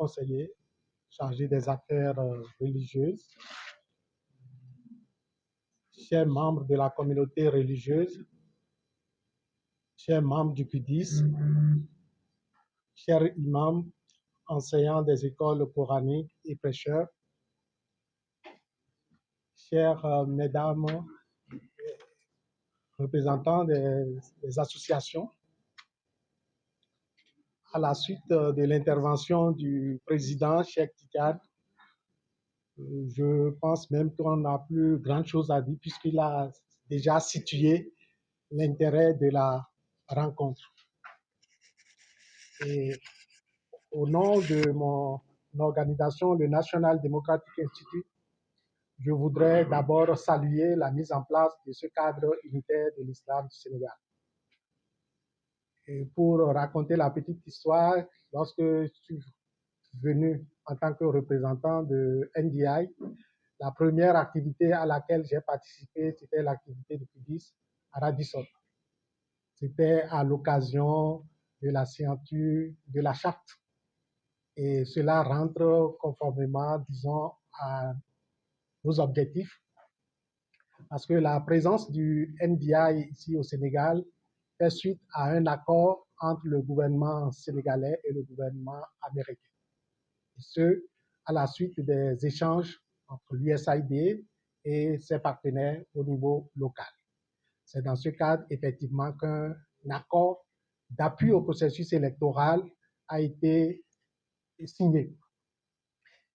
conseiller chargé des affaires religieuses, chers membres de la communauté religieuse, chers membres du QDIS, chers imams, enseignants des écoles coraniques et prêcheurs, chères mesdames, représentants des associations, à la suite de l'intervention du président Cheikh Tidiane, je pense même qu'on n'a plus grand chose à dire puisqu'il a déjà situé l'intérêt de la rencontre. Et au nom de mon organisation, le National Democratic Institute, je voudrais d'abord saluer la mise en place de ce cadre unitaire de l'islam du Sénégal. Et pour raconter la petite histoire, lorsque je suis venu en tant que représentant de NDI, la première activité à laquelle j'ai participé, c'était l'activité de QDIS à Radisson. C'était à l'occasion de la signature de la charte. Et cela rentre conformément, disons, à nos objectifs. Parce que la présence du NDI ici au Sénégal fait suite à un accord entre le gouvernement sénégalais et le gouvernement américain. Et ce, à la suite des échanges entre l'USAID et ses partenaires au niveau local. C'est dans ce cadre, effectivement, qu'un accord d'appui au processus électoral a été signé.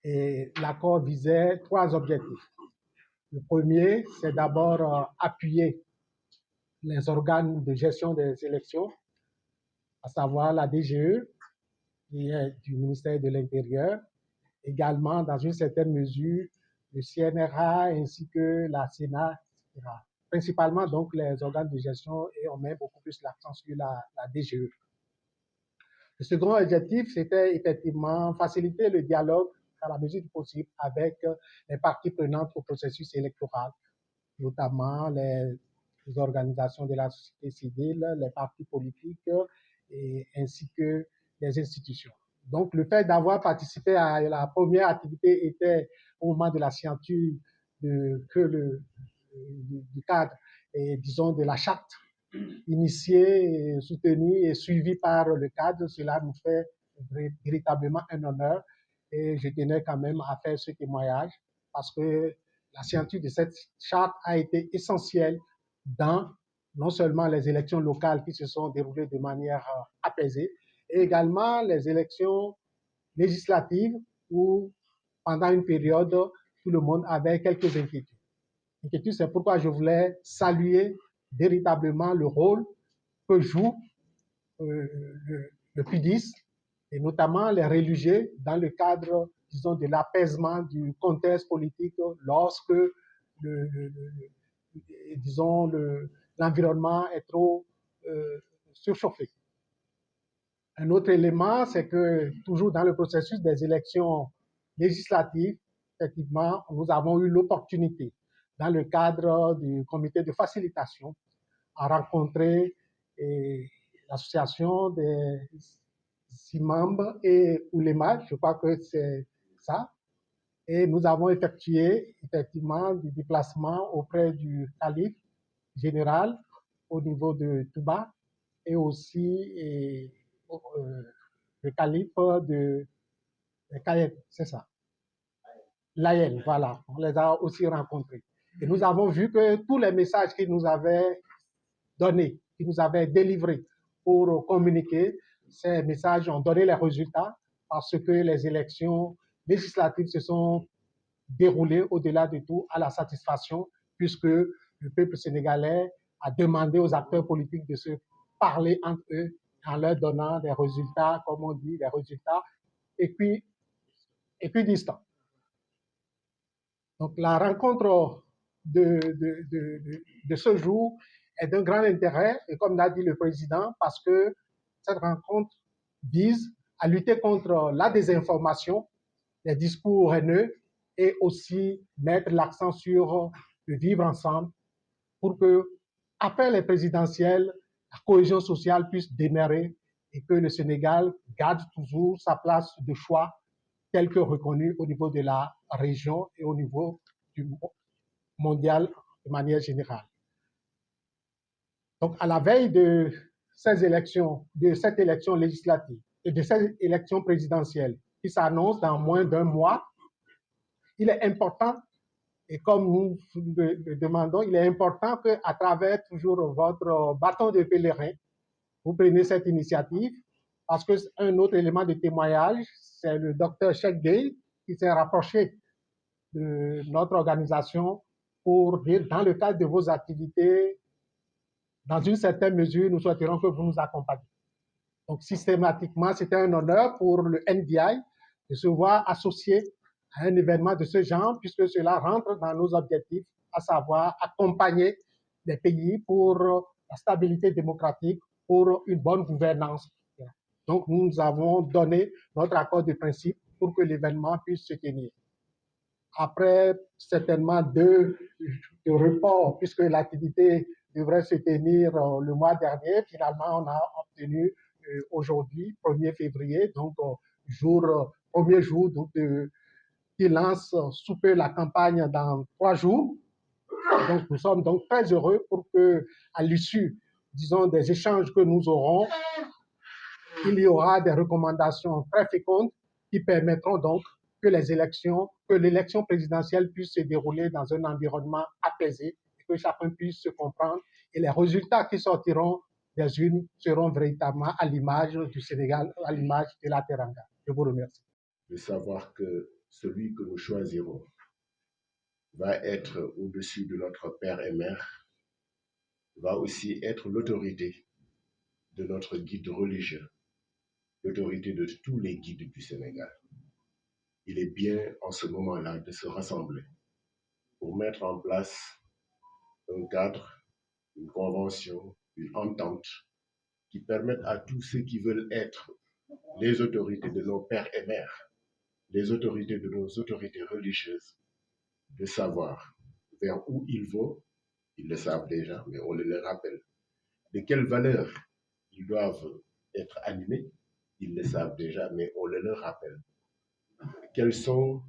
Et l'accord visait 3 objectifs. Le premier, c'est d'abord appuyer les organes de gestion des élections, à savoir la DGE, qui est du ministère de l'Intérieur, également, dans une certaine mesure, le CNRA ainsi que la Sénat, etc. Principalement, donc, les organes de gestion, et on met beaucoup plus l'accent sur la DGE. Le second objectif, c'était effectivement faciliter le dialogue à la mesure du possible avec les parties prenantes au processus électoral, notamment les organisations de la société civile, les partis politiques, et ainsi que les institutions. Donc, le fait d'avoir participé à la première activité était au moment de la signature du cadre, et disons, de la charte, initiée, soutenue et suivie par le cadre. Cela nous fait véritablement un honneur et je tenais quand même à faire ce témoignage parce que la signature de cette charte a été essentielle dans non seulement les élections locales qui se sont déroulées de manière apaisée, et également les élections législatives où, pendant une période, tout le monde avait quelques inquiétudes. C'est pourquoi je voulais saluer véritablement le rôle que joue le QDIS, et notamment les religieux, dans le cadre, disons, de l'apaisement du contexte politique lorsque, disons, l'environnement est trop surchauffé. Un autre élément, c'est que toujours dans le processus des élections législatives, effectivement, nous avons eu l'opportunité, dans le cadre du comité de facilitation, à rencontrer l'association des imams et oulémas, je crois que c'est ça, et nous avons effectué effectivement des déplacements auprès du calife général au niveau de Touba et aussi le calife de Kayet, c'est ça. Layel, voilà, on les a aussi rencontrés. Et nous avons vu que tous les messages qu'ils nous avaient donnés, qu'ils nous avaient délivrés pour communiquer, ces messages ont donné les résultats parce que les élections législatives se sont déroulées au-delà de tout à la satisfaction puisque le peuple sénégalais a demandé aux acteurs politiques de se parler entre eux en leur donnant des résultats, comme on dit, des résultats équidistants. Donc la rencontre de ce jour est d'un grand intérêt, et comme l'a dit le président, parce que cette rencontre vise à lutter contre la désinformation, les discours haineux, et aussi mettre l'accent sur le vivre ensemble pour que, après les présidentielles, la cohésion sociale puisse demeurer et que le Sénégal garde toujours sa place de choix tel que reconnu au niveau de la région et au niveau du mondial de manière générale. Donc, à la veille de ces élections, de cette élection législative et de cette élection présidentielle qui s'annonce dans moins d'un mois, il est important, et comme nous le demandons, il est important qu'à travers toujours votre bâton de pèlerin, vous preniez cette initiative, parce qu'un autre élément de témoignage, c'est le docteur Cheikh Gueye qui s'est rapproché de notre organisation pour dire, dans le cadre de vos activités, dans une certaine mesure, nous souhaiterons que vous nous accompagniez. Donc, systématiquement, c'était un honneur pour le NDI de se voir associé à un événement de ce genre, puisque cela rentre dans nos objectifs, à savoir accompagner les pays pour la stabilité démocratique, pour une bonne gouvernance. Donc, nous avons donné notre accord de principe pour que l'événement puisse se tenir. Après certainement deux reports, puisque l'activité devrait se tenir le mois dernier, finalement, on a obtenu aujourd'hui, 1er février, donc premier jour donc, qui lance sous peu la campagne dans 3 jours. Donc, nous sommes donc très heureux pour que, à l'issue, disons, des échanges que nous aurons, il y aura des recommandations très fécondes qui permettront donc que l'élection présidentielle puisse se dérouler dans un environnement apaisé et que chacun puisse se comprendre. Et les résultats qui sortiront des urnes seront véritablement à l'image du Sénégal, à l'image de la Teranga. Je vous remercie. De savoir que celui que nous choisirons va être au-dessus de notre père et mère, va aussi être l'autorité de notre guide religieux, l'autorité de tous les guides du Sénégal. Il est bien en ce moment-là de se rassembler pour mettre en place un cadre, une convention, une entente qui permette à tous ceux qui veulent être les autorités de nos pères et mères, les autorités de nos autorités religieuses, de savoir vers où ils vont. Ils le savent déjà, mais on le rappelle. De quelles valeurs ils doivent être animés, ils le savent déjà, mais on le leur rappelle. Quelles sont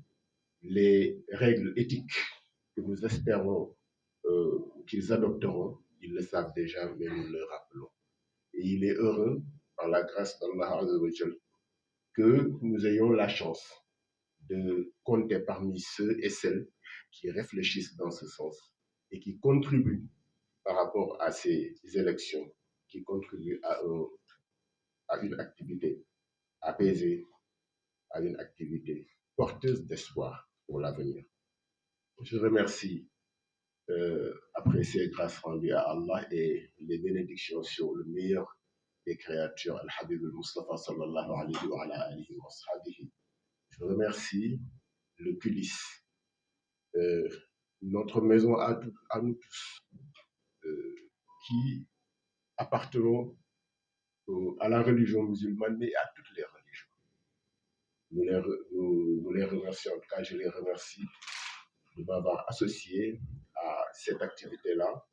les règles éthiques que nous espérons qu'ils adopteront, ils le savent déjà, mais nous le rappelons. Et il est heureux, par la grâce d'Allah Azzawajal, que nous ayons la chance de compter parmi ceux et celles qui réfléchissent dans ce sens et qui contribuent par rapport à ces élections, qui contribuent à une activité apaisée, à une activité porteuse d'espoir pour l'avenir. Je remercie, après ces grâces rendues à Allah et les bénédictions sur le meilleur des créatures, Al-Habib al-Mustafa sallallahu alayhi wa alihi wa sahbihi. Je remercie le Culis, notre maison à nous tous, qui appartenons à la religion musulmane, mais à toutes les religions. Nous les remercions, en tout cas je les remercie de m'avoir associé à cette activité-là.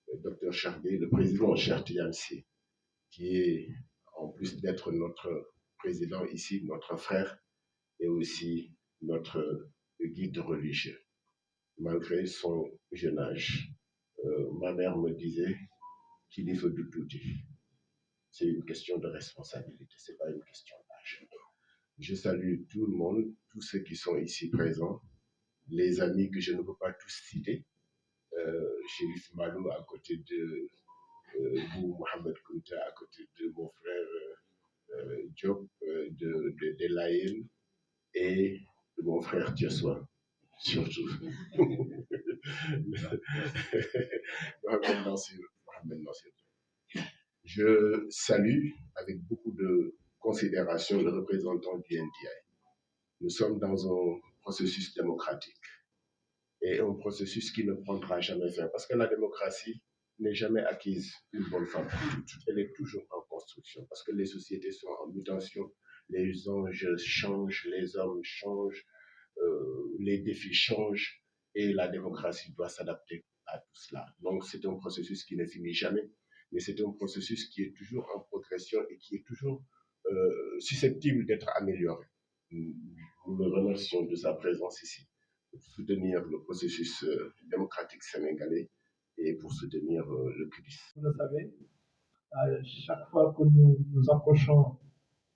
Le Dr Chardé, le président Cheikh Yansi, qui est, en plus d'être notre président ici, notre frère, et aussi notre guide religieux. Malgré son jeune âge, ma mère me disait qu'il y faut du tout. C'est une question de responsabilité, ce n'est pas une question d'âge. Je salue tout le monde, tous ceux qui sont ici présents, les amis que je ne peux pas tous citer, Chérif Malou à côté de vous, Mohamed Kounta à côté de mon frère Diop de l'AN et de mon frère Tiesoua, surtout. Mohamed Nassir. Je salue avec beaucoup de considération le représentant du NDI. Nous sommes dans un processus démocratique et un processus qui ne prendra jamais fin parce que la démocratie n'est jamais acquise une bonne fois pour toutes. Elle est toujours en construction parce que les sociétés sont en mutation, les enjeux changent, les hommes changent, les défis changent et la démocratie doit s'adapter à tout cela. Donc c'est un processus qui ne finit jamais, mais c'est un processus qui est toujours en progression et qui est toujours susceptible d'être amélioré. nous le remercions de sa présence ici pour soutenir le processus démocratique sénégalais et pour soutenir le CUDIS. Vous le savez, à chaque fois que nous nous approchons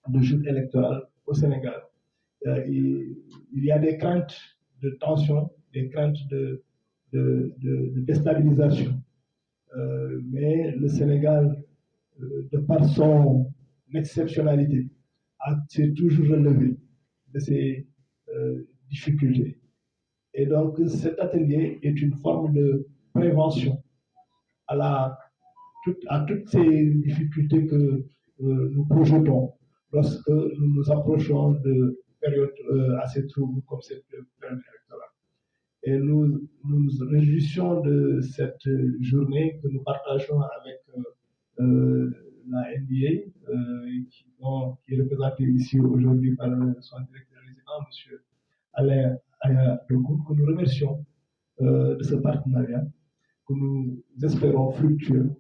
de jour électoral au Sénégal, il y a des craintes de tension, des craintes de déstabilisation. Mais le Sénégal, de par son exceptionnalité, s'est toujours relevé de ces difficultés. Et donc, cet atelier est une forme de prévention à toutes ces difficultés que nous projetons lorsque nous nous approchons de périodes assez troubles comme cette période électorale. Et nous nous réjouissons de cette journée que nous partageons avec la NDA, qui est représentée ici aujourd'hui par son directeur résident, M. Alain Ayadokoun, que nous remercions de ce partenariat, que nous espérons fructueux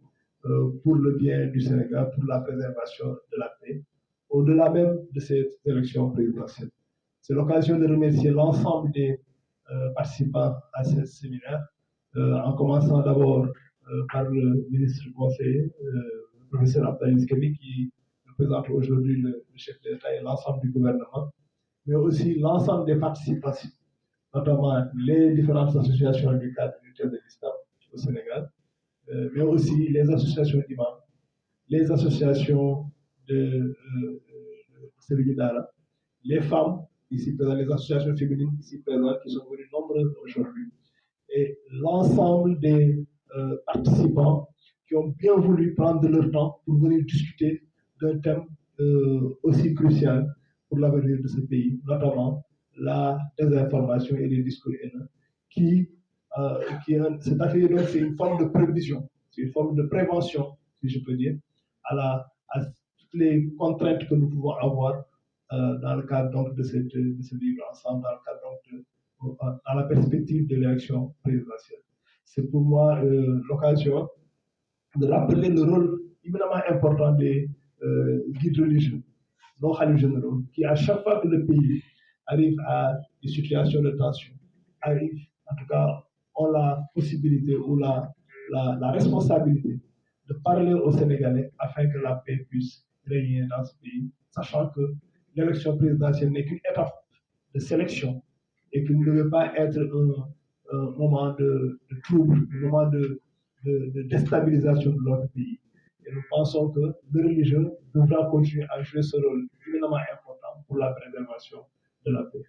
pour le bien du Sénégal, pour la préservation de la paix, au-delà même de cette élection présidentielle. C'est l'occasion de remercier l'ensemble des participants à ce séminaire, en commençant d'abord par le ministre conseiller, le professeur Abdelaziz Kemi, qui représente aujourd'hui le chef de l'État et l'ensemble du gouvernement, mais aussi l'ensemble des participants, notamment les différentes associations du cadre unitaire de l'Islam au Sénégal, mais aussi les associations d'imams, les associations de Sénégal, les femmes ici présentes, les associations féminines ici présentes qui sont venues nombreuses aujourd'hui, et l'ensemble des participants qui ont bien voulu prendre leur temps pour venir discuter d'un thème aussi crucial pour l'avenir de ce pays, notamment la désinformation et les discours haineux, cet atelier, donc, c'est une forme de prévision, c'est une forme de prévention, si je peux dire, à toutes les contraintes que nous pouvons avoir dans le cadre donc, de ce vivre ensemble, dans le cadre donc, dans la perspective de l'élection présidentielle. C'est pour moi l'occasion de rappeler le rôle éminemment important des guides religieux, nos khalifes généraux, qui à chaque fois que le pays arrive à des situations de tension, arrive, en tout cas, ont la possibilité ou la responsabilité de parler aux Sénégalais afin que la paix puisse régner dans ce pays, sachant que l'élection présidentielle n'est qu'une étape de sélection et qu'il ne devait pas être un moment de trouble, un moment de déstabilisation de notre pays. Et nous pensons que le religieux devra continuer à jouer ce rôle éminemment important pour la préservation de la paix.